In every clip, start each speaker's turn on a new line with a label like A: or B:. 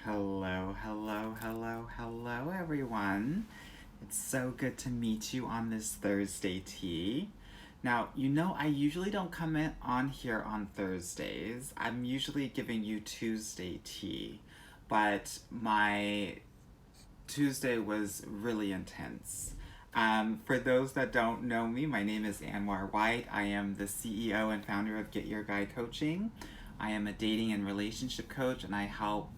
A: Hello, hello, hello, hello, everyone. It's so good to meet you on this Thursday tea. Now, I usually don't come on here on Thursdays. I'm usually giving you Tuesday tea, but my Tuesday was really intense. For those that don't know me, my name is Anwar White. I am the CEO and founder of Get Your Guy Coaching. I am a dating and relationship coach, and I help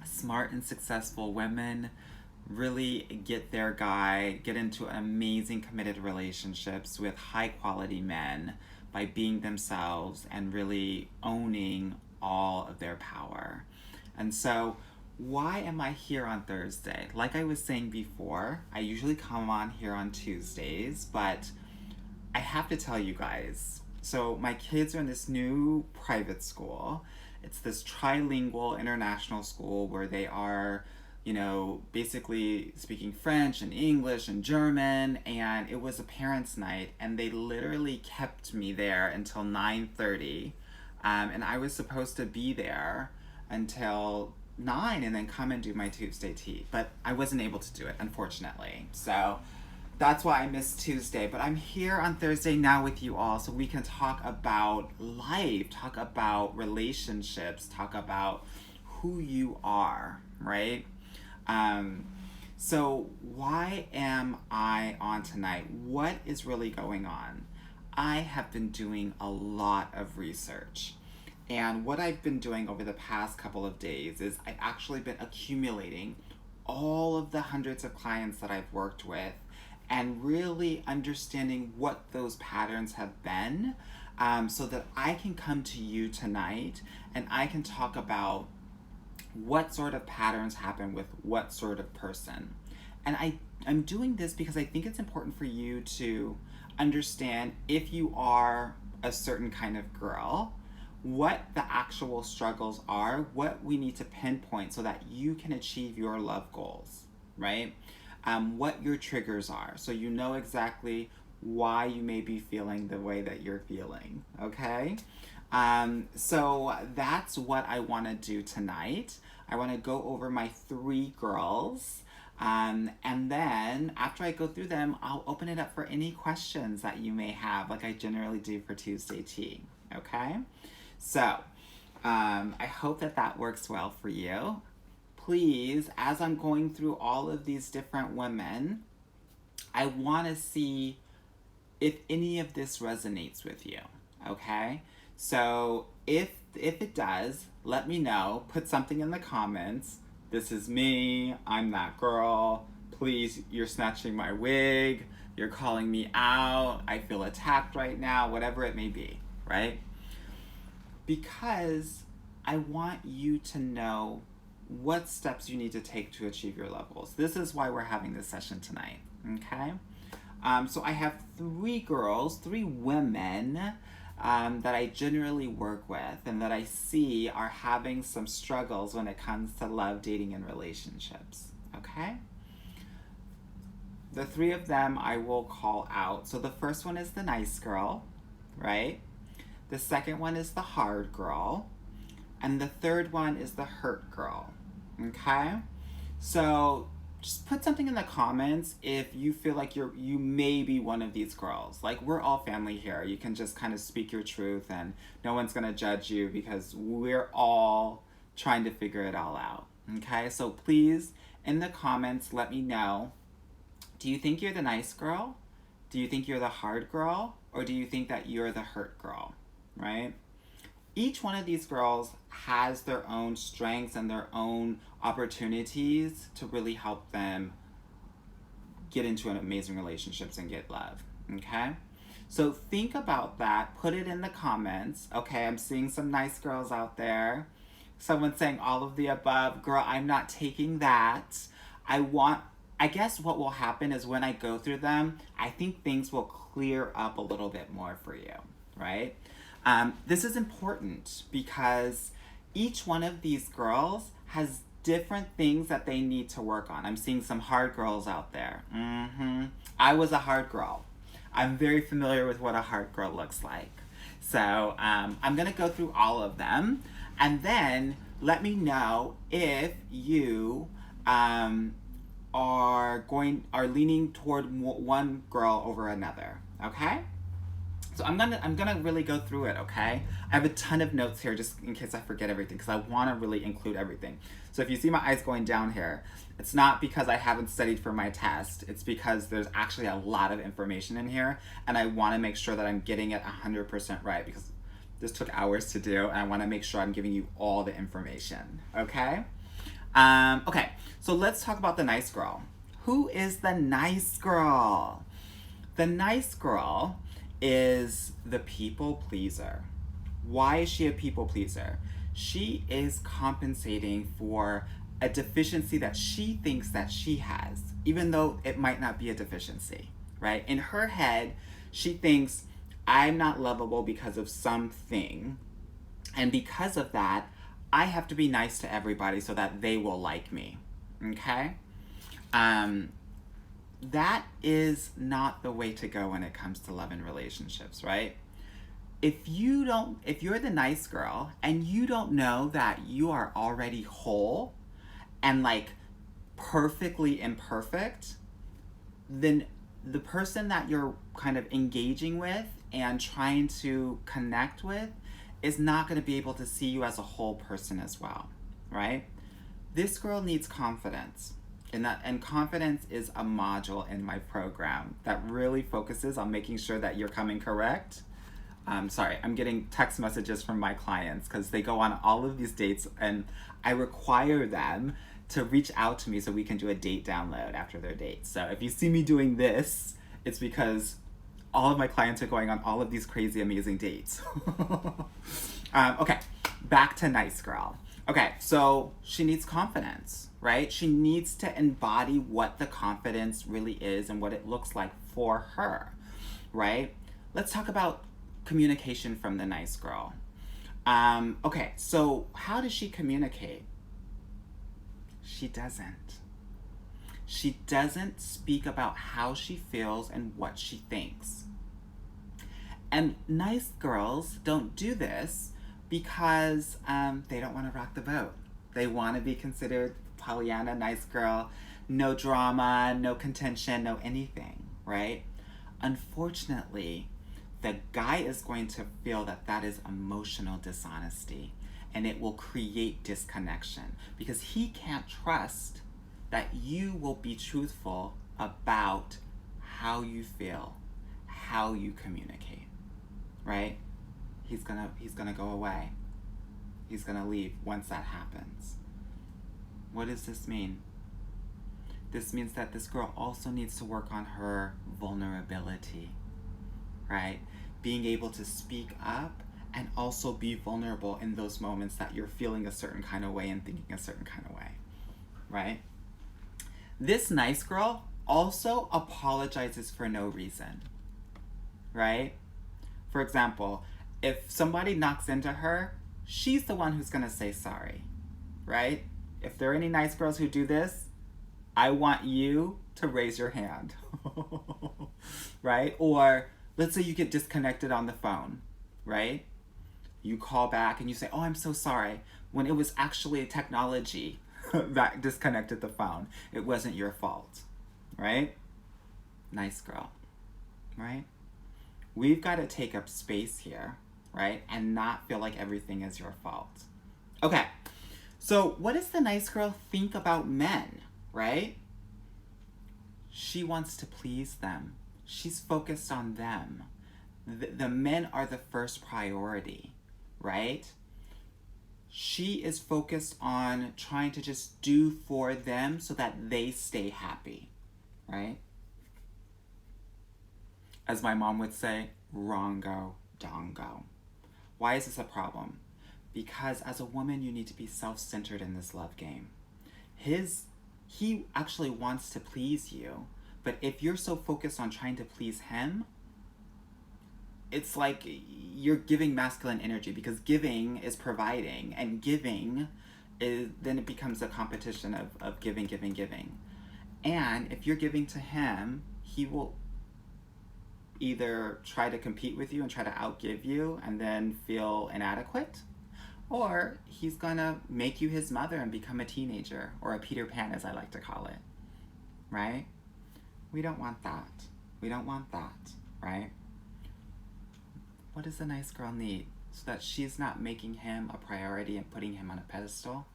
A: smart and successful women really get their guy, get into amazing committed relationships with high quality men by being themselves and really owning all of their power. And so, why am I here on Thursday? Like I was saying before, I usually come on here on Tuesdays, but I have to tell you guys. So, my kids are in this new private school. It's this trilingual international school where they are, basically speaking French and English and German, and it was a parents' night, and they literally kept me there until 9:30, and I was supposed to be there until 9 and then come and do my Tuesday tea, but I wasn't able to do it, unfortunately. So that's why I missed Tuesday, but I'm here on Thursday now with you all so we can talk about life, talk about relationships, talk about who you are, right? So why am I on tonight? What is really going on? I have been doing a lot of research. And what I've been doing over the past couple of days is I've actually been accumulating all of the hundreds of clients that I've worked with and really understanding what those patterns have been, so that I can come to you tonight and I can talk about what sort of patterns happen with what sort of person. And I'm doing this because I think it's important for you to understand, if you are a certain kind of girl, what the actual struggles are, what we need to pinpoint so that you can achieve your love goals, right? What your triggers are, so you know exactly why you may be feeling the way that you're feeling, okay? So that's what I want to do tonight. I want to go over my 3 girls, and then after I go through them, I'll open it up for any questions that you may have, like I generally do for Tuesday tea, okay? So, I hope that works well for you. Please, as I'm going through all of these different women, I want to see if any of this resonates with you, okay? So if it does, let me know. Put something in the comments. This is me. I'm that girl. Please, you're snatching my wig. You're calling me out. I feel attacked right now. Whatever it may be, right? Because I want you to know what steps you need to take to achieve your love goals. This is why we're having this session tonight, okay? So I have 3 girls, 3 women that I generally work with and that I see are having some struggles when it comes to love, dating, and relationships, okay? The 3 of them I will call out. So the first one is the nice girl, right? The second one is the hard girl. And the third one is the hurt girl, okay? So just put something in the comments if you feel like you may be one of these girls. Like, we're all family here. You can just kind of speak your truth and no one's gonna judge you because we're all trying to figure it all out, okay? So please, in the comments, let me know, do you think you're the nice girl? Do you think you're the hard girl? Or do you think that you're the hurt girl, right? Each one of these girls has their own strengths and their own opportunities to really help them get into amazing relationships and get love, okay? So think about that. Put it in the comments. Okay, I'm seeing some nice girls out there. Someone's saying all of the above. Girl, I'm not taking that. I guess what will happen is when I go through them, I think things will clear up a little bit more for you, right? This is important because each one of these girls has different things that they need to work on. I'm seeing some hard girls out there. I was a hard girl. I'm very familiar with what a hard girl looks like. So I'm going to go through all of them. And then let me know if you are leaning toward one girl over another. Okay. So I'm gonna really go through it, okay? I have a ton of notes here just in case I forget everything because I want to really include everything. So if you see my eyes going down here, it's not because I haven't studied for my test. It's because there's actually a lot of information in here, and I want to make sure that I'm getting it 100% right because this took hours to do, and I want to make sure I'm giving you all the information, okay? Okay, so let's talk about the nice girl. Who is the nice girl? The nice girl is the people pleaser. Why is she a people pleaser? She is compensating for a deficiency that she thinks that she has, even though it might not be a deficiency, right? In her head, she thinks, I'm not lovable because of something, and because of that, I have to be nice to everybody so that they will like me, okay? That is not the way to go when it comes to love and relationships, right? If you're the nice girl and you don't know that you are already whole and like perfectly imperfect, then the person that you're kind of engaging with and trying to connect with is not going to be able to see you as a whole person as well, right? This girl needs confidence. And confidence is a module in my program that really focuses on making sure that you're coming correct. Sorry, I'm getting text messages from my clients because they go on all of these dates and I require them to reach out to me so we can do a date download after their date. So if you see me doing this, it's because all of my clients are going on all of these crazy, amazing dates. Okay, back to nice girl. Okay, so she needs confidence, right? She needs to embody what the confidence really is and what it looks like for her, right? Let's talk about communication from the nice girl. Okay, so how does she communicate? She doesn't. She doesn't speak about how she feels and what she thinks. And nice girls don't do this because they don't want to rock the boat. They want to be considered Pollyanna, nice girl, no drama, no contention, no anything, right? Unfortunately, the guy is going to feel that that is emotional dishonesty and it will create disconnection because he can't trust that you will be truthful about how you feel, how you communicate, right? He's gonna go away. He's gonna leave once that happens. What does this mean? This means that this girl also needs to work on her vulnerability, right? Being able to speak up and also be vulnerable in those moments that you're feeling a certain kind of way and thinking a certain kind of way, right? This nice girl also apologizes for no reason, right? For example, if somebody knocks into her, she's the one who's gonna say sorry, right? If there are any nice girls who do this, I want you to raise your hand, right? Or let's say you get disconnected on the phone, right? You call back and you say, oh, I'm so sorry, when it was actually technology that disconnected the phone. It wasn't your fault, right? Nice girl, right? We've got to take up space here, right? And not feel like everything is your fault. Okay, so what does the nice girl think about men, right? She wants to please them. She's focused on them. The men are the first priority, right? She is focused on trying to just do for them so that they stay happy, right? As my mom would say, wrongo dongo. Why is this a problem? Because as a woman, you need to be self-centered in this love game. He actually wants to please you, but if you're so focused on trying to please him, it's like you're giving masculine energy because giving is providing, and giving is, then it becomes a competition of giving. And if you're giving to him, he will either try to compete with you and try to outgive you and then feel inadequate, Or he's gonna make you his mother and become a teenager, or a Peter Pan as I like to call it, right? We don't want that. We don't want that, right? What does a nice girl need so that she's not making him a priority and putting him on a pedestal?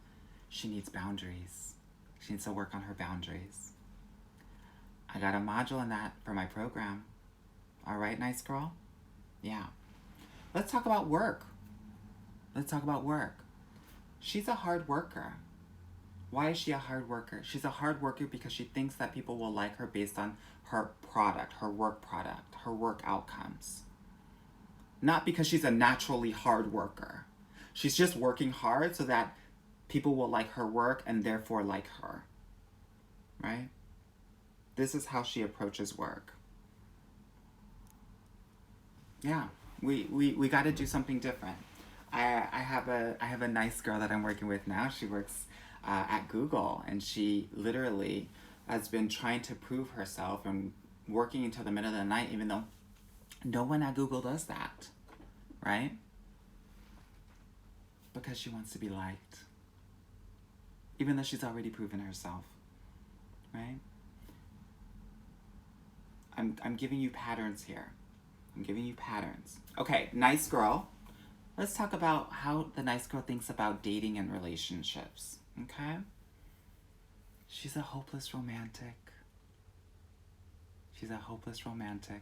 A: She needs boundaries. She needs to work on her boundaries. I got a module in that for my program. All right, nice girl? Yeah. Let's talk about work. Let's talk about work. She's a hard worker. Why is she a hard worker? She's a hard worker because she thinks that people will like her based on her product, her work outcomes. Not because she's a naturally hard worker. She's just working hard so that people will like her work and therefore like her. Right? This is how she approaches work. Yeah, we got to do something different. I have a nice girl that I'm working with now. She works at Google, and she literally has been trying to prove herself and working until the middle of the night, even though no one at Google does that, right? Because she wants to be liked, even though she's already proven herself, right? I'm giving you patterns here. I'm giving you patterns. Okay, nice girl. Let's talk about how the nice girl thinks about dating and relationships, okay? She's a hopeless romantic. She's a hopeless romantic.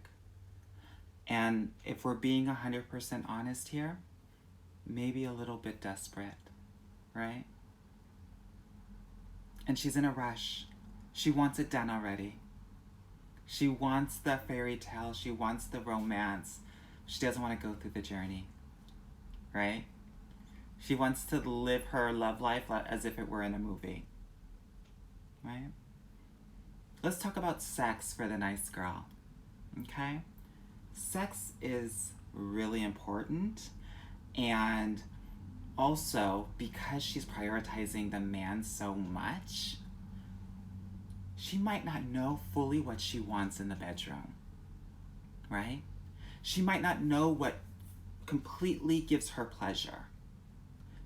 A: And if we're being 100% honest here, maybe a little bit desperate, right? And she's in a rush. She wants it done already. She wants the fairy tale. She wants the romance. She doesn't want to go through the journey, right? She wants to live her love life as if it were in a movie, right? Let's talk about sex for the nice girl, okay? Sex is really important, and also because she's prioritizing the man so much, she might not know fully what she wants in the bedroom, right? She might not know what completely gives her pleasure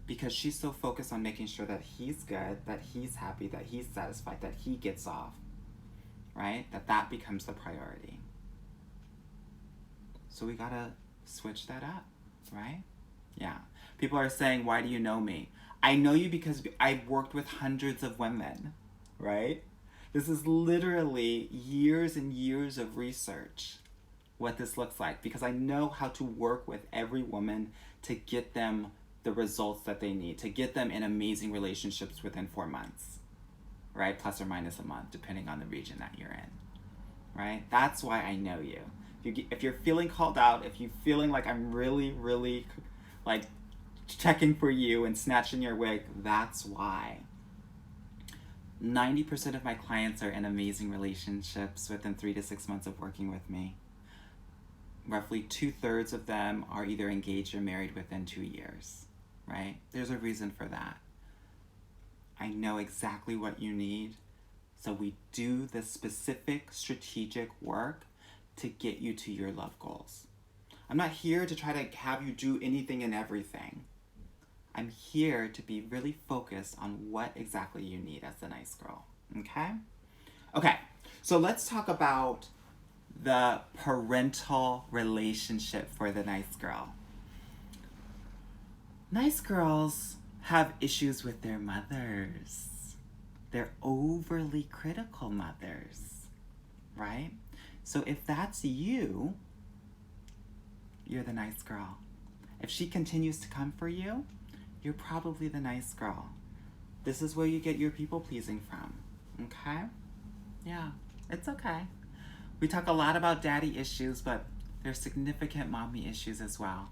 A: because she's so focused on making sure that he's good, that he's happy, that he's satisfied, that he gets off, right? That becomes the priority. So we gotta switch that up, right? Yeah. People are saying, why do you know me? I know you because I've worked with hundreds of women, right? This is literally years and years of research, what this looks like, because I know how to work with every woman to get them the results that they need, to get them in amazing relationships within 4 months, right? Plus or minus a month, depending on the region that you're in, right? That's why I know you. If you're feeling called out, if you're feeling like I'm really, really like checking for you and snatching your wig, that's why. 90% of my clients are in amazing relationships within 3 to 6 months of working with me. Roughly 2/3 of them are either engaged or married within 2 years, right? There's a reason for that. I know exactly what you need, so we do the specific strategic work to get you to your love goals. I'm not here to try to have you do anything and everything. I'm here to be really focused on what exactly you need as a nice girl, okay? Okay, so let's talk about the parental relationship for the nice girl. Nice girls have issues with their mothers. They're overly critical mothers, right? So if that's you, you're the nice girl. If she continues to come for you, you're probably the nice girl. This is where you get your people pleasing from, okay? Yeah, it's okay. We talk a lot about daddy issues, but there's significant mommy issues as well,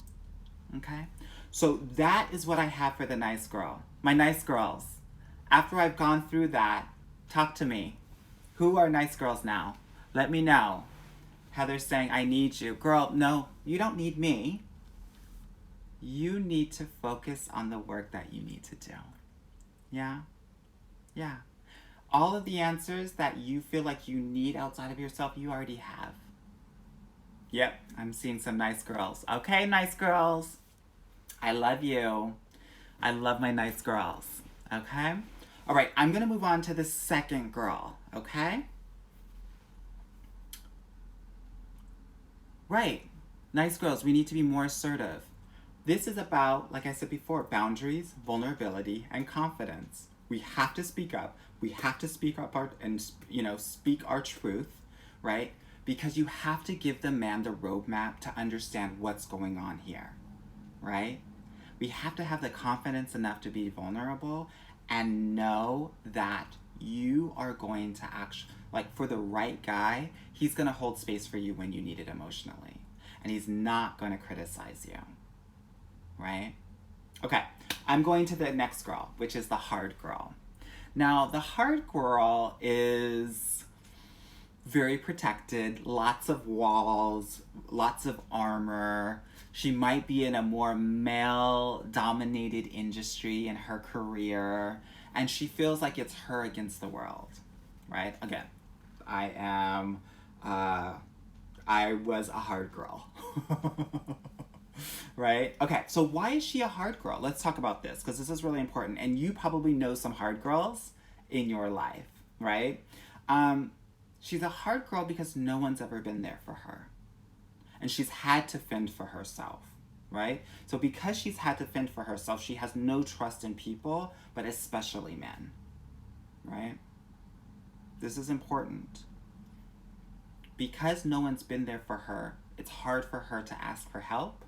A: okay? So that is what I have for the nice girl. My nice girls, after I've gone through that, talk to me. Who are nice girls now? Let me know. Heather's saying, I need you. Girl, no, you don't need me. You need to focus on the work that you need to do. Yeah? Yeah. All of the answers that you feel like you need outside of yourself, you already have. Yep, I'm seeing some nice girls. Okay, nice girls. I love you. I love my nice girls. Okay? All right, I'm going to move on to the second girl. Okay? Right. Nice girls, we need to be more assertive. This is about, like I said before, boundaries, vulnerability, and confidence. We have to speak up. We have to speak up and speak our truth, right? Because you have to give the man the roadmap to understand what's going on here, right? We have to have the confidence enough to be vulnerable and know that you are going to actually, like, for the right guy, he's going to hold space for you when you need it emotionally. And he's not going to criticize you, right? Okay, I'm going to the next girl, which is the hard girl. Now, the hard girl is very protected, lots of walls, lots of armor. She might be in a more male dominated industry in her career, and she feels like it's her against the world, right? Again, I was a hard girl. Right? Okay, so why is she a hard girl? Let's talk about this because this is really important. And you probably know some hard girls in your life, right? She's a hard girl because no one's ever been there for her. And she's had to fend for herself, right? So because she's had to fend for herself, she has no trust in people, but especially men, right? This is important. Because no one's been there for her, it's hard for her to ask for help.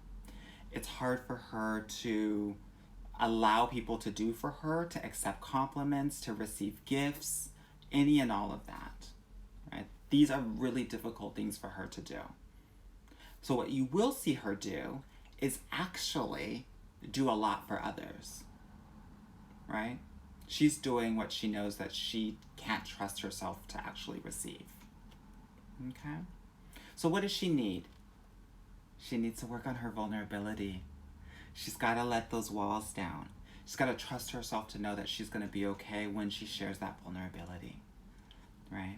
A: It's hard for her to allow people to do for her, to accept compliments, to receive gifts, any and all of that, right? These are really difficult things for her to do. So what you will see her do is actually do a lot for others, right? She's doing what she knows that she can't trust herself to actually receive. Okay? So what does she need? She needs to work on her vulnerability. She's got to let those walls down. She's got to trust herself to know that she's going to be okay when she shares that vulnerability, right?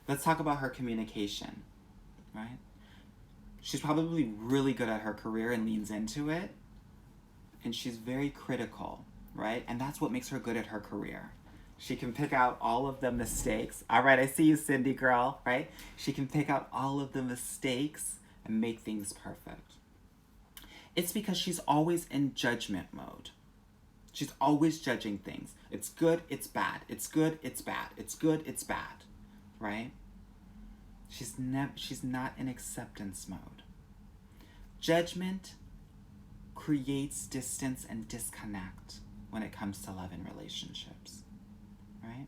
A: Let's talk about her communication, right? She's probably really good at her career and leans into it, and she's very critical, right? And that's what makes her good at her career. She can pick out all of the mistakes. All right, I see you, Cindy girl, right? She can pick out all of the mistakes and make things perfect. It's because she's always in judgment mode. She's always judging things. It's good, it's bad. It's good, it's bad. It's good, it's bad, right? She's not in acceptance mode. Judgment creates distance and disconnect when it comes to love and relationships, right?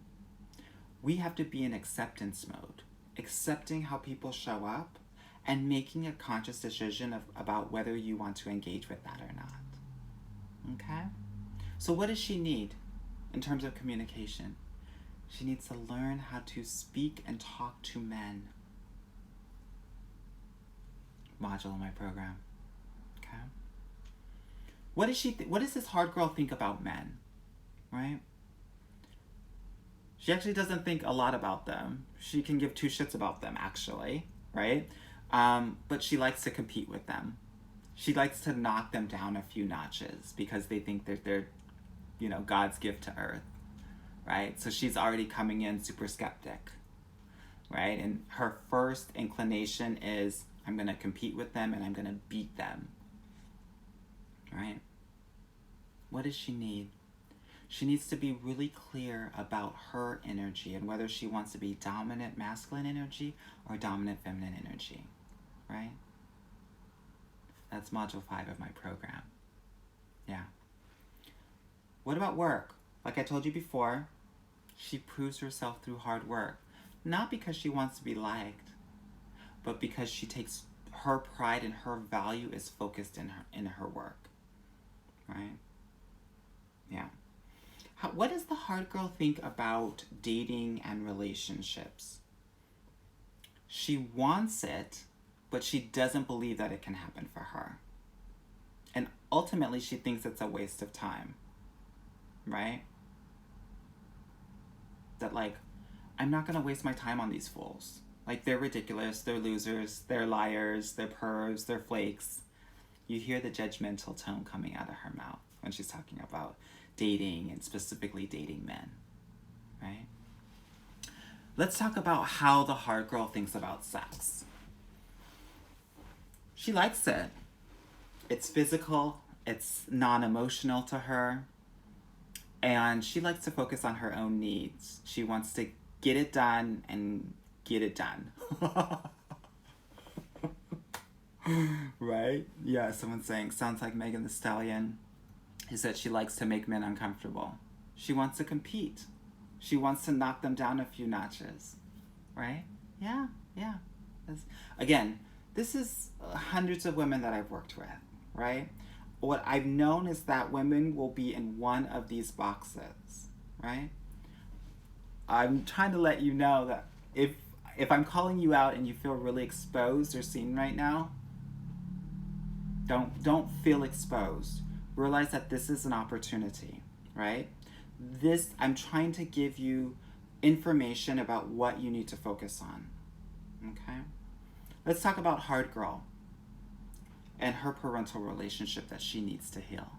A: We have to be in acceptance mode, accepting how people show up and making a conscious decision about whether you want to engage with that or not, okay? So what does she need in terms of communication? She needs to learn how to speak and talk to men. Module in my program, okay? What does this hard girl think about men, right? She actually doesn't think a lot about them. She can give two shits about them, actually, right? But she likes to compete with them. She likes to knock them down a few notches because they think that they're, God's gift to earth, right? So she's already coming in super skeptic, right? And her first inclination is, I'm going to compete with them and I'm going to beat them, right? What does she need? She needs to be really clear about her energy and whether she wants to be dominant masculine energy or dominant feminine energy, right? That's module 5 of my program. Yeah. What about work? Like I told you before, she proves herself through hard work. Not because she wants to be liked, but because she takes her pride and her value is focused in her work, right? Yeah. What does the hard girl think about dating and relationships? She wants it, but she doesn't believe that it can happen for her. And ultimately, she thinks it's a waste of time, right? That, like, I'm not going to waste my time on these fools. Like, they're ridiculous, they're losers, they're liars, they're pervs, they're flakes. You hear the judgmental tone coming out of her mouth, when she's talking about dating and specifically dating men, right? Let's talk about how the hard girl thinks about sex. She likes it. It's physical, it's non-emotional to her, and she likes to focus on her own needs. She wants to get it done and get it done. Right? Yeah, someone's saying, sounds like Megan Thee Stallion. He said she likes to make men uncomfortable. She wants to compete. She wants to knock them down a few notches. Right? Yeah. Again, this is hundreds of women that I've worked with, right? What I've known is that women will be in one of these boxes, right? I'm trying to let you know that if I'm calling you out and you feel really exposed or seen right now, don't feel exposed. Realize that this is an opportunity, right? I'm trying to give you information about what you need to focus on. Okay? Let's talk about hard girl and her parental relationship that she needs to heal.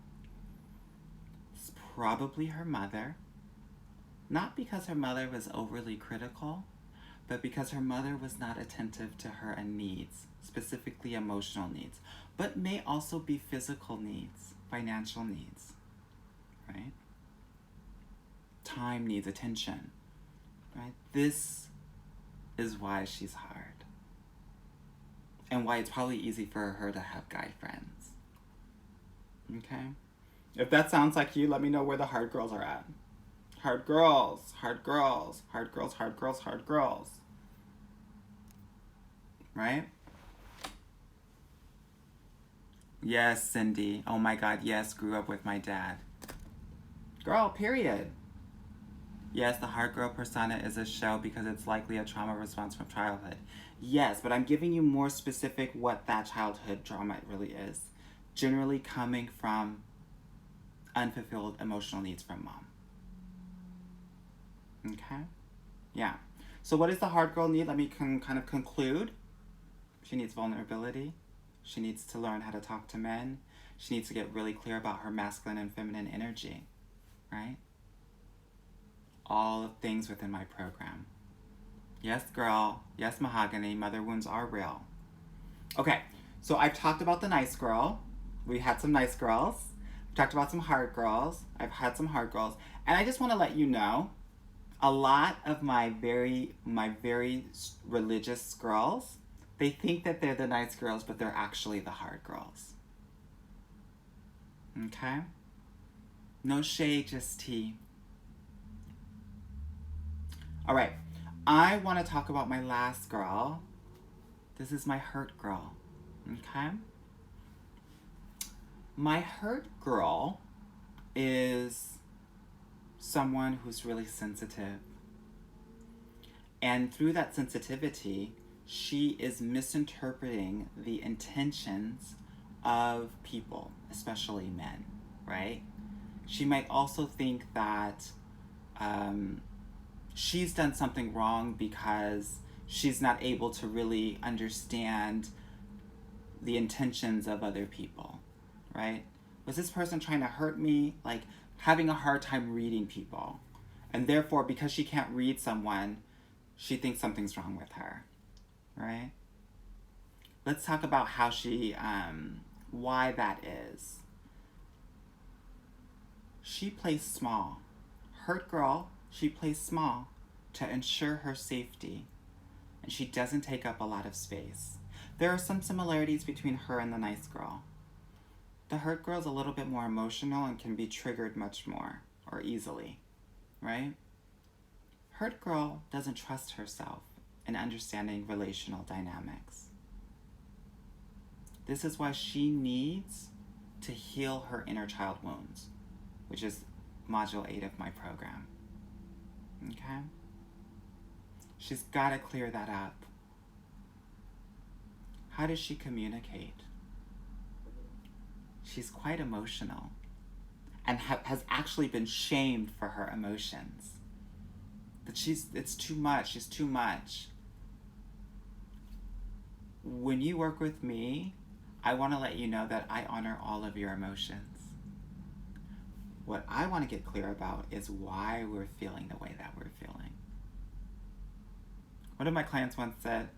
A: It's probably her mother. Not because her mother was overly critical, but because her mother was not attentive to her needs, specifically emotional needs, but may also be physical needs, financial needs, right? Time needs attention, right? This is why she's hard. And why it's probably easy for her to have guy friends. Okay? If that sounds like you, let me know where the hard girls are at. Hard girls, hard girls, hard girls, hard girls, hard girls. Right? Yes, Cindy. Oh my God, yes, grew up with my dad. Girl, period. Yes, the hard girl persona is a show because it's likely a trauma response from childhood. Yes, but I'm giving you more specific what that childhood trauma really is. Generally coming from unfulfilled emotional needs from mom. Okay? Yeah. So what does the hard girl need? Let me kind of conclude. She needs vulnerability. She needs to learn how to talk to men. She needs to get really clear about her masculine and feminine energy. Right? All things within my program. Yes, girl. Yes, mahogany. Mother wounds are real. Okay, so I've talked about the nice girl. We had some nice girls. I've talked about some hard girls. I've had some hard girls. And I just want to let you know, a lot of my very religious girls, they think that they're the nice girls, but they're actually the hard girls. Okay? No shade, just tea. All right, I want to talk about my last girl. This is my hurt girl, okay? My hurt girl is someone who's really sensitive. And through that sensitivity, she is misinterpreting the intentions of people, especially men, right? She might also think that she's done something wrong because she's not able to really understand the intentions of other people, right? Was this person trying to hurt me? Like, having a hard time reading people. And therefore, because she can't read someone, she thinks something's wrong with her, right? Let's talk about how why that is. She plays small. Hurt girl, she plays small to ensure her safety, and she doesn't take up a lot of space. There are some similarities between her and the nice girl. The hurt girl's a little bit more emotional and can be triggered much more or easily, right? Hurt girl doesn't trust herself in understanding relational dynamics. This is why she needs to heal her inner child wounds, which is Module 8 of my program. Okay? She's got to clear that up. How does she communicate? She's quite emotional and has actually been shamed for her emotions. That it's too much, she's too much. When you work with me, I want to let you know that I honor all of your emotions. What I want to get clear about is why we're feeling the way that we're feeling. One of my clients once said,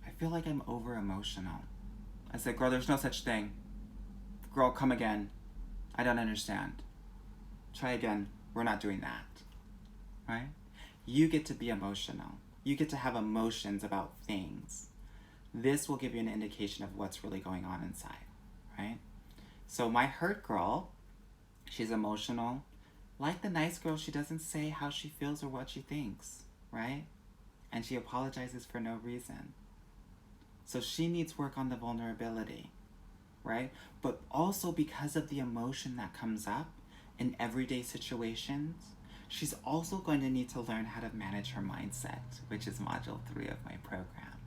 A: I feel like I'm over emotional. I said, girl, there's no such thing. Girl, come again. I don't understand. Try again. We're not doing that. Right? You get to be emotional. You get to have emotions about things. This will give you an indication of what's really going on inside. Right? So my hurt girl, she's emotional. Like the nice girl, she doesn't say how she feels or what she thinks. Right? And she apologizes for no reason. So she needs work on the vulnerability, right? But also because of the emotion that comes up in everyday situations, she's also going to need to learn how to manage her mindset, which is module 3 of my program,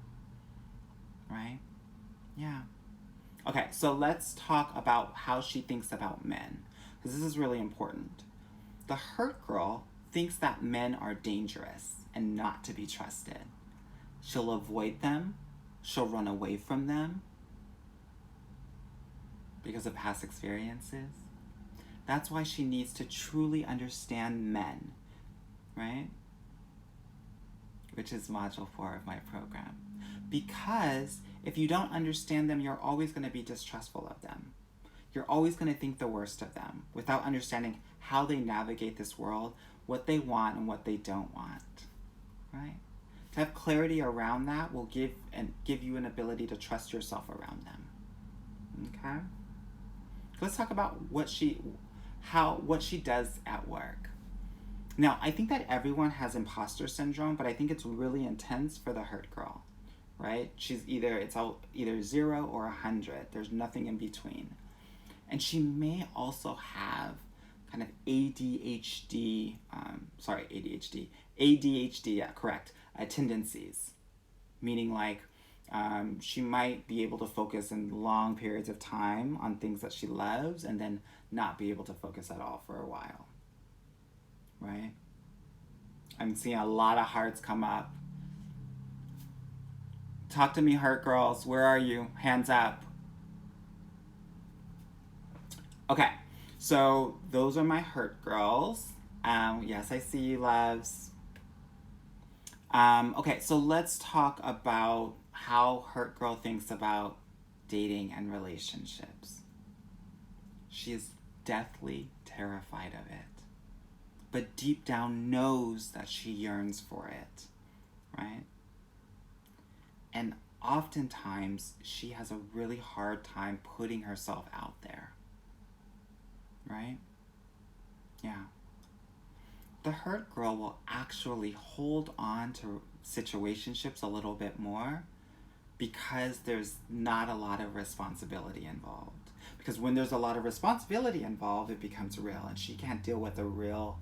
A: right? Yeah. Okay, so let's talk about how she thinks about men, because this is really important. The hurt girl thinks that men are dangerous and not to be trusted. She'll avoid them. She'll run away from them because of past experiences. That's why she needs to truly understand men, right? Which is module 4 of my program. Because if you don't understand them, you're always going to be distrustful of them. You're always going to think the worst of them without understanding how they navigate this world, what they want and what they don't want, right? To have clarity around that will give you an ability to trust yourself around them. Okay? Let's talk about what she does at work. Now, I think that everyone has imposter syndrome, but I think it's really intense for the hurt girl, right? It's either 0 or 100. There's nothing in between. And she may also have kind of ADHD, yeah, correct, tendencies, meaning like she might be able to focus in long periods of time on things that she loves and then not be able to focus at all for a while, right? I'm seeing a lot of hearts come up. Talk to me, hurt girls. Where are you? Hands up. Okay, so those are my hurt girls. Yes, I see you, loves. Okay, so let's talk about how hurt girl thinks about dating and relationships. She is deathly terrified of it, but deep down knows that she yearns for it, right? And oftentimes she has a really hard time putting herself out there, right? Yeah. The hurt girl will actually hold on to situationships a little bit more because there's not a lot of responsibility involved. Because when there's a lot of responsibility involved, it becomes real, and she can't deal with a real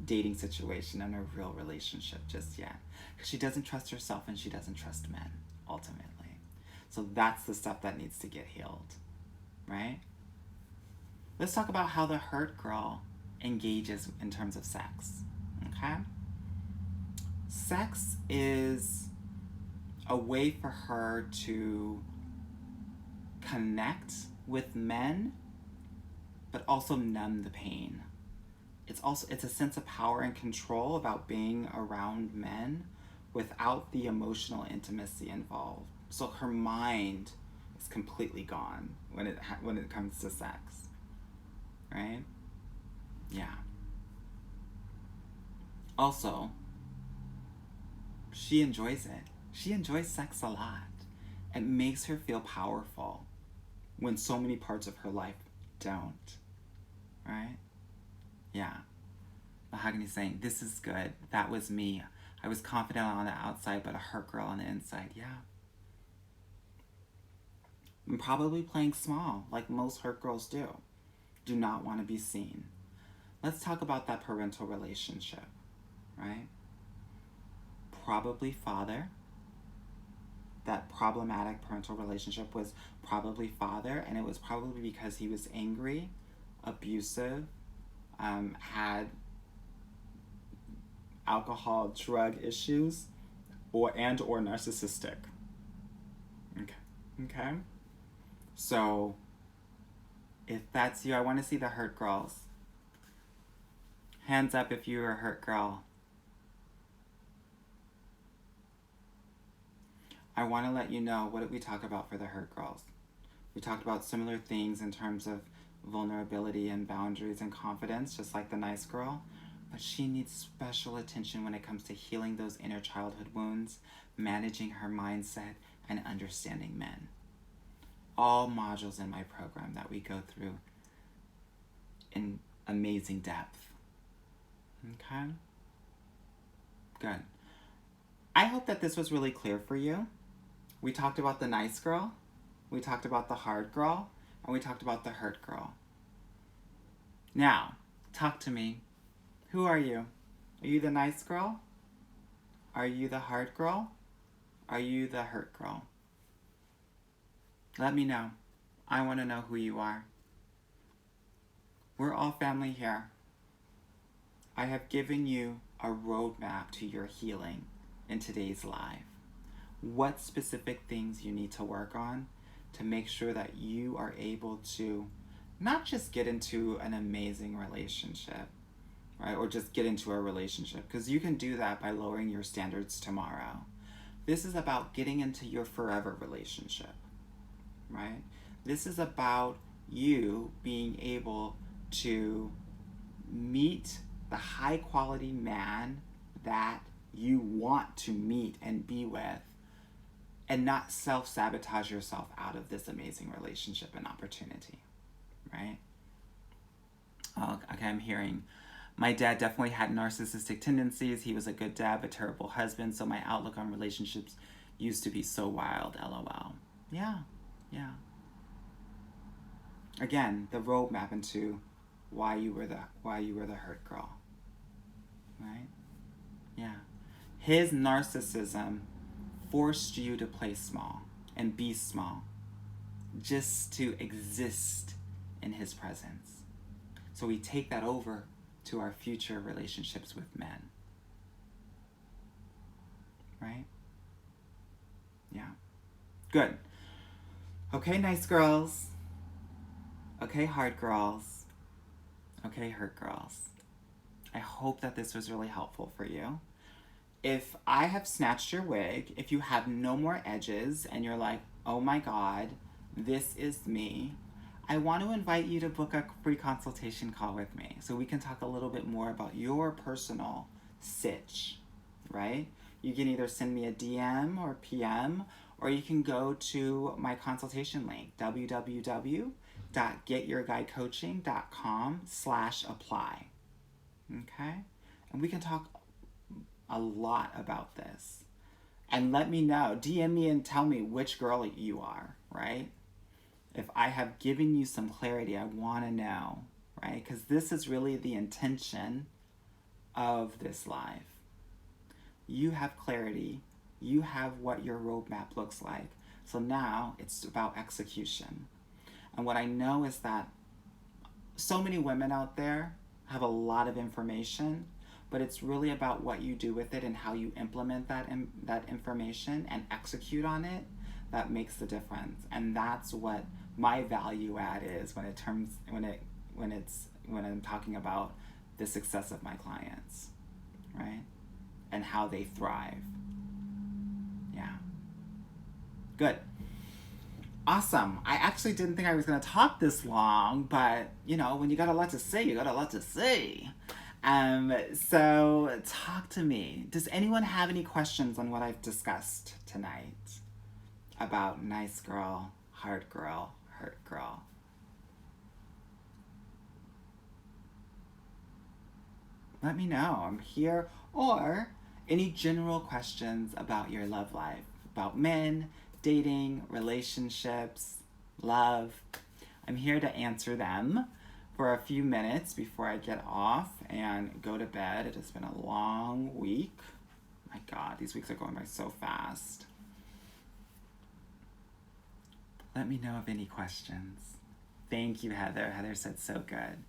A: dating situation and a real relationship just yet. Because she doesn't trust herself and she doesn't trust men, ultimately. So that's the stuff that needs to get healed, right? Let's talk about how the hurt girl engages in terms of sex, okay? Sex is a way for her to connect with men, but also numb the pain. It's a sense of power and control about being around men without the emotional intimacy involved. So her mind is completely gone when it comes to sex, right? Yeah. Also, she enjoys it. She enjoys sex a lot. It makes her feel powerful when so many parts of her life don't, right? Yeah. Mahogany saying, this is good. That was me. I was confident on the outside, but a hurt girl on the inside. Yeah. I'm probably playing small, like most hurt girls do. Do not want to be seen. Let's talk about that parental relationship, right? Probably father. That problematic parental relationship was probably father, and it was probably because he was angry, abusive, had alcohol, drug issues, or narcissistic. Okay. So If that's you, I want to see the hurt girls. Hands up if you're a hurt girl. I want to let you know, what did we talk about for the hurt girls? We talked about similar things in terms of vulnerability and boundaries and confidence, just like the nice girl. But she needs special attention when it comes to healing those inner childhood wounds, managing her mindset, and understanding men. All modules in my program that we go through in amazing depth. Okay? Good. I hope that this was really clear for you. We talked about the nice girl, we talked about the hard girl, and we talked about the hurt girl. Now, talk to me. Who are you? Are you the nice girl? Are you the hard girl? Are you the hurt girl? Let me know. I want to know who you are. We're all family here. I have given you a roadmap to your healing in today's live. What specific things you need to work on to make sure that you are able to not just get into an amazing relationship, right? Or just get into a relationship, because you can do that by lowering your standards tomorrow. This is about getting into your forever relationship, right? This is about you being able to meet the high quality man that you want to meet and be with, and not self-sabotage yourself out of this amazing relationship and opportunity, right? Oh, okay, I'm hearing, my dad definitely had narcissistic tendencies. He was a good dad, but terrible husband, so my outlook on relationships used to be so wild, LOL. Yeah. Again, the roadmap into why you were the hurt girl, right? Yeah. His narcissism forced you to play small and be small just to exist in his presence. So we take that over to our future relationships with men. Right? Yeah. Good. Okay, nice girls. Okay, hard girls. Okay, hurt girls. I hope that this was really helpful for you. If I have snatched your wig, if you have no more edges and you're like, oh my God, this is me, I want to invite you to book a free consultation call with me so we can talk a little bit more about your personal sitch, right? You can either send me a DM or PM, or you can go to my consultation link, www.getyourguycoaching.com/apply. Okay? And we can talk a lot about this. And let me know, DM me and tell me which girl you are, right? If I have given you some clarity, I want to know, right? Because this is really the intention of this live. You have clarity. You have what your roadmap looks like. So now it's about execution. And what I know is that so many women out there have a lot of information, but it's really about what you do with it and how you implement that information and execute on it that makes the difference. And that's what my value add is when I'm talking about the success of my clients, right? And how they thrive. Yeah. Good. Awesome. I actually didn't think I was going to talk this long, but when you got a lot to say, you got a lot to say. So talk to me. Does anyone have any questions on what I've discussed tonight about nice girl, hard girl, hurt girl? Let me know. I'm here. Or any general questions about your love life, about men, dating, relationships, love. I'm here to answer them for a few minutes before I get off and go to bed. It has been a long week. My God, these weeks are going by so fast. Let me know of any questions. Thank you, Heather. Heather said so good.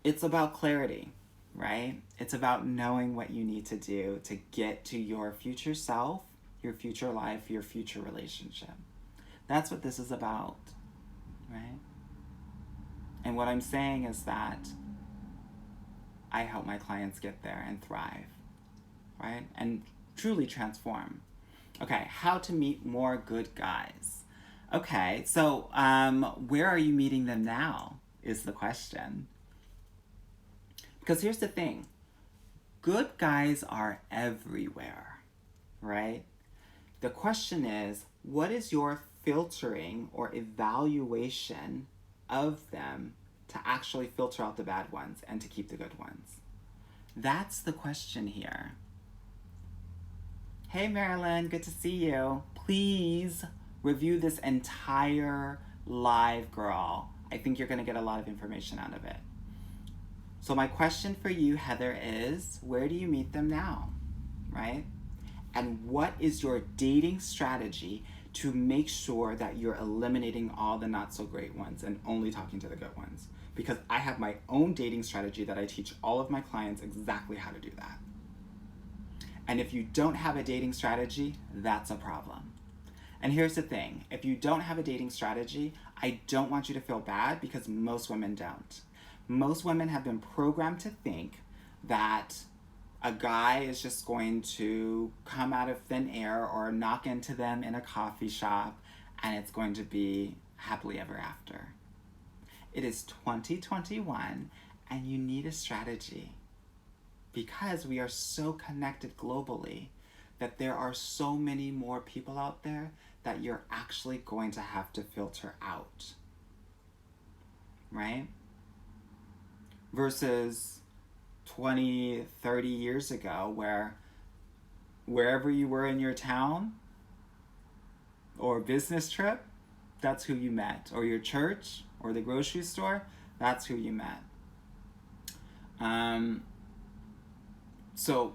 A: It's about clarity, right? It's about knowing what you need to do to get to your future self, your future life, your future relationship. That's what this is about, right? And what I'm saying is that I help my clients get there and thrive, right? And truly transform. Okay, how to meet more good guys. Okay, so where are you meeting them now is the question. Because here's the thing, good guys are everywhere, right? The question is, what is your filtering or evaluation of them to actually filter out the bad ones and to keep the good ones? That's the question here. Hey Marilyn, good to see you. Please review this entire live, girl. I think you're gonna get a lot of information out of it. So my question for you, Heather, is where do you meet them now, right? And what is your dating strategy to make sure that you're eliminating all the not so great ones and only talking to the good ones? Because I have my own dating strategy that I teach all of my clients exactly how to do that. And if you don't have a dating strategy, that's a problem. And here's the thing, if you don't have a dating strategy, I don't want you to feel bad because most women don't. Most women have been programmed to think that a guy is just going to come out of thin air or knock into them in a coffee shop and it's going to be happily ever after. It is 2021 and you need a strategy because we are so connected globally that there are so many more people out there that you're actually going to have to filter out, right? Versus 20, 30 years ago where wherever you were in your town or business trip, that's who you met. Or your church or the grocery store, that's who you met. So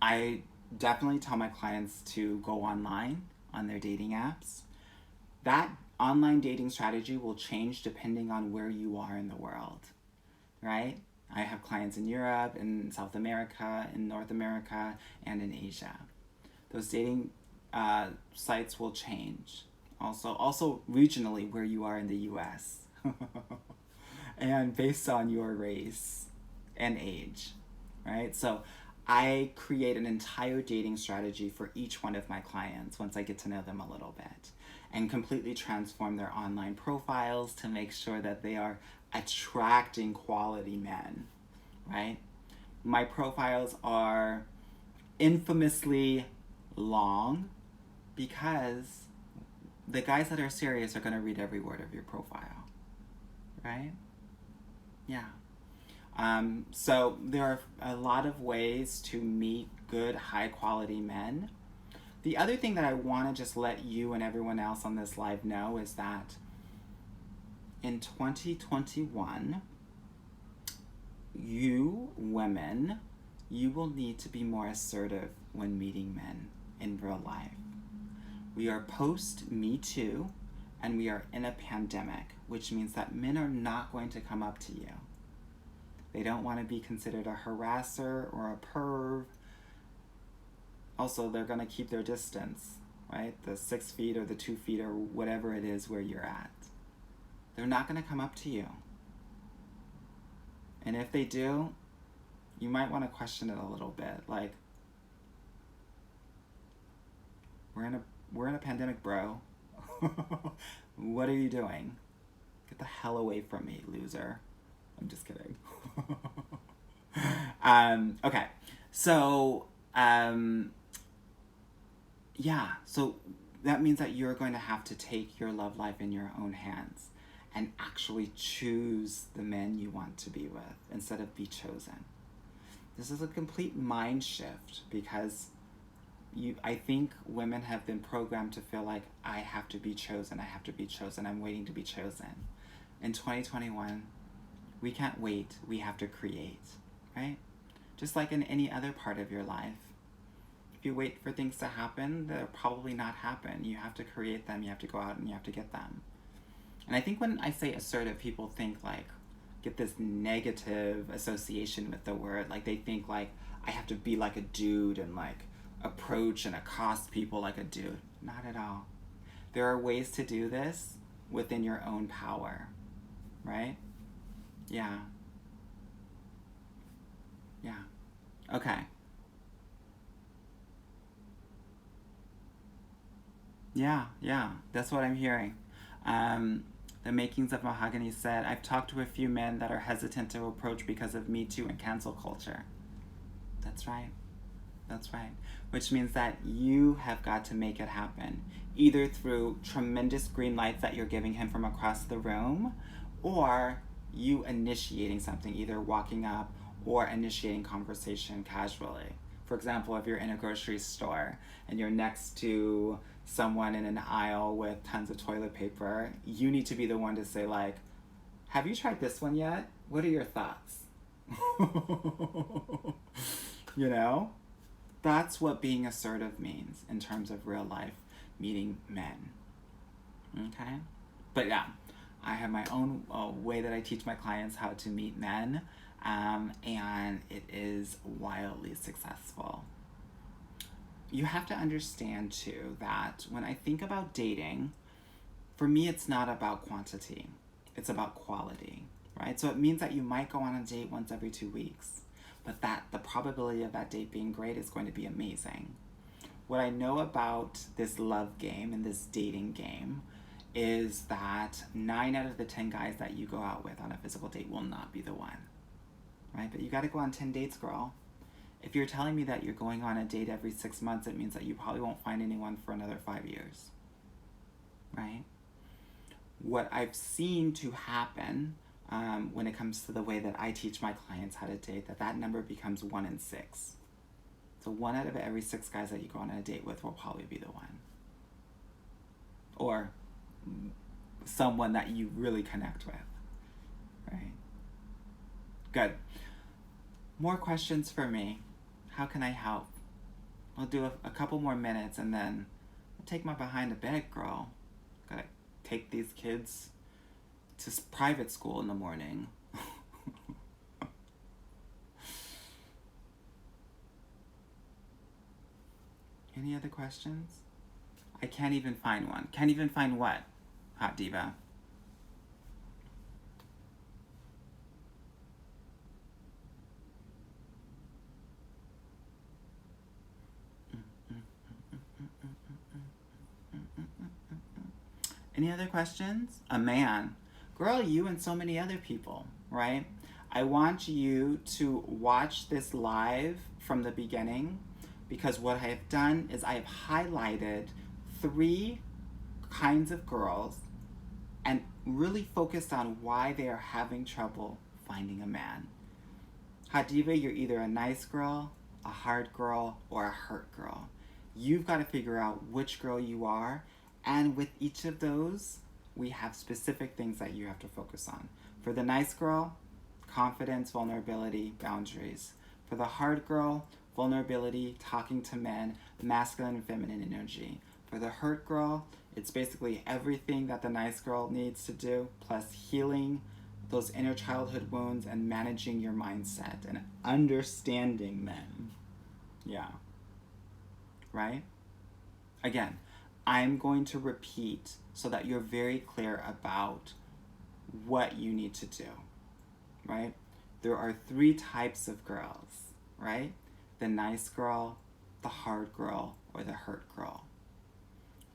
A: I definitely tell my clients to go online on their dating apps. That online dating strategy will change depending on where you are in the world, right? I have clients in Europe, in South America, in North America, and in Asia. Those dating sites will change. Also regionally where you are in the US. And based on your race and age, right? So I create an entire dating strategy for each one of my clients once I get to know them a little bit and completely transform their online profiles to make sure that they are attracting quality men, right? My profiles are infamously long because the guys that are serious are going to read every word of your profile, right? Yeah. So there are a lot of ways to meet good, high quality men. The other thing that I want to just let you and everyone else on this live know is that in 2021, you women, you will need to be more assertive when meeting men in real life. We are post Me Too, and we are in a pandemic, which means that men are not going to come up to you. They don't want to be considered a harasser or a perv. Also, they're going to keep their distance, right? The 6 feet or the 2 feet or whatever it is where you're at. They're not going to come up to you. And if they do, you might want to question it a little bit. Like, we're in a pandemic, bro. What are you doing? Get the hell away from me, loser. I'm just kidding. Okay, so yeah, so that means that you're going to have to take your love life in your own hands and actually choose the men you want to be with instead of be chosen. This is a complete mind shift because I think women have been programmed to feel like I have to be chosen, I'm waiting to be chosen. In 2021, we can't wait, we have to create, right? Just like in any other part of your life. If you wait for things to happen, they'll probably not happen. You have to create them, you have to go out and you have to get them. And I think when I say assertive, people think like, get this negative association with the word. Like they think like, I have to be like a dude and like approach and accost people like a dude. Not at all. There are ways to do this within your own power. right? Yeah. Yeah. Okay. Yeah, yeah, that's what I'm hearing. Um, the Makings of Mahogany said, I've talked to a few men that are hesitant to approach because of Me Too and cancel culture. That's right. That's right. Which means that you have got to make it happen, either through tremendous green lights that you're giving him from across the room, or you initiating something, either walking up or initiating conversation casually. For example, if you're in a grocery store and you're next to someone in an aisle with tons of toilet paper, you need to be the one to say, like, have you tried this one yet? What are your thoughts? You know? That's what being assertive means in terms of real life meeting men. Okay? But yeah, I have my own way that I teach my clients how to meet men, and it is wildly successful. You have to understand too that when I think about dating, for me, it's not about quantity, it's about quality, right? So it means that you might go on a date once every 2 weeks, but that the probability of that date being great is going to be amazing. What I know about this love game and this dating game is that 9 out of the 10 guys that you go out with on a physical date will not be the one, right? But you got to go on 10 dates, girl. If you're telling me that you're going on a date every 6 months, it means that you probably won't find anyone for another 5 years, right? What I've seen to happen when it comes to the way that I teach my clients how to date, that number becomes 1 in 6. So 1 out of every 6 guys that you go on a date with will probably be the one. Or someone that you really connect with, right? Good. More questions for me. How can I help? I'll do a couple more minutes and then I'll take my behind to bed, girl. Gotta take these kids to private school in the morning. Any other questions? I can't even find one. Can't even find what? Hot Diva. Any other questions? A man. Girl, you and so many other people, right? I want you to watch this live from the beginning because what I have done is I have highlighted 3 kinds of girls and really focused on why they are having trouble finding a man. Hot Diva, you're either a nice girl, a hard girl, or a hurt girl. You've got to figure out which girl you are, and with each of those, we have specific things that you have to focus on. For the nice girl, confidence, vulnerability, boundaries. For the hard girl, vulnerability, talking to men, masculine and feminine energy. For the hurt girl, it's basically everything that the nice girl needs to do, plus healing those inner childhood wounds and managing your mindset and understanding men. Yeah. Right? Again, I'm going to repeat so that you're very clear about what you need to do, right? There are 3 types of girls, right? The nice girl, the hard girl, or the hurt girl.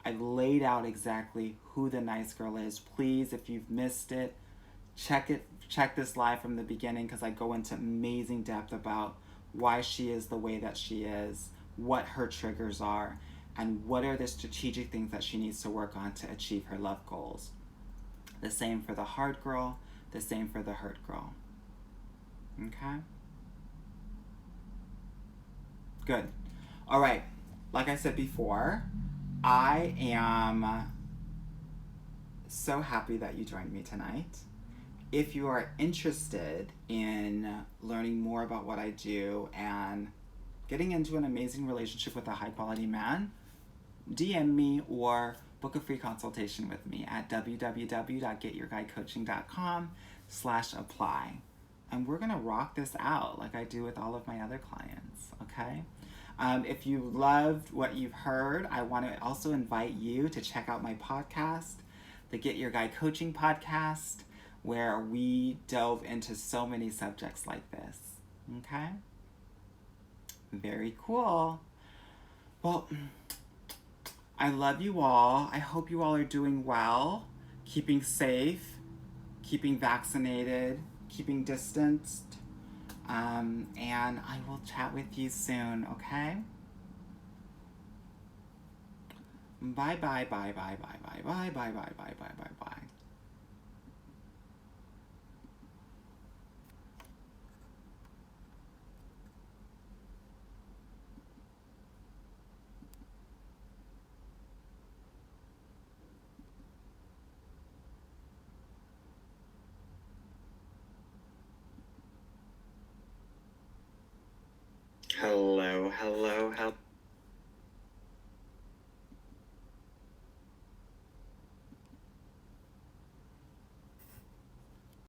A: I've laid out exactly who the nice girl is. Please, if you've missed it, check this live from the beginning because I go into amazing depth about why she is the way that she is, what her triggers are, and what are the strategic things that she needs to work on to achieve her love goals. The same for the hard girl, the same for the hurt girl. Okay? Good. All right. Like I said before, I am so happy that you joined me tonight. If you are interested in learning more about what I do and getting into an amazing relationship with a high quality man, DM me or book a free consultation with me at www.getyourguycoaching.com/apply. And we're going to rock this out like I do with all of my other clients, okay? If you loved what you've heard, I want to also invite you to check out my podcast, the Get Your Guy Coaching Podcast, where we dove into so many subjects like this. Okay? Very cool. Well, I love you all. I hope you all are doing well, keeping safe, keeping vaccinated, keeping distanced. And I will chat with you soon, okay? Bye bye bye bye bye bye bye bye bye bye bye bye bye.
B: Hello, hello, hello.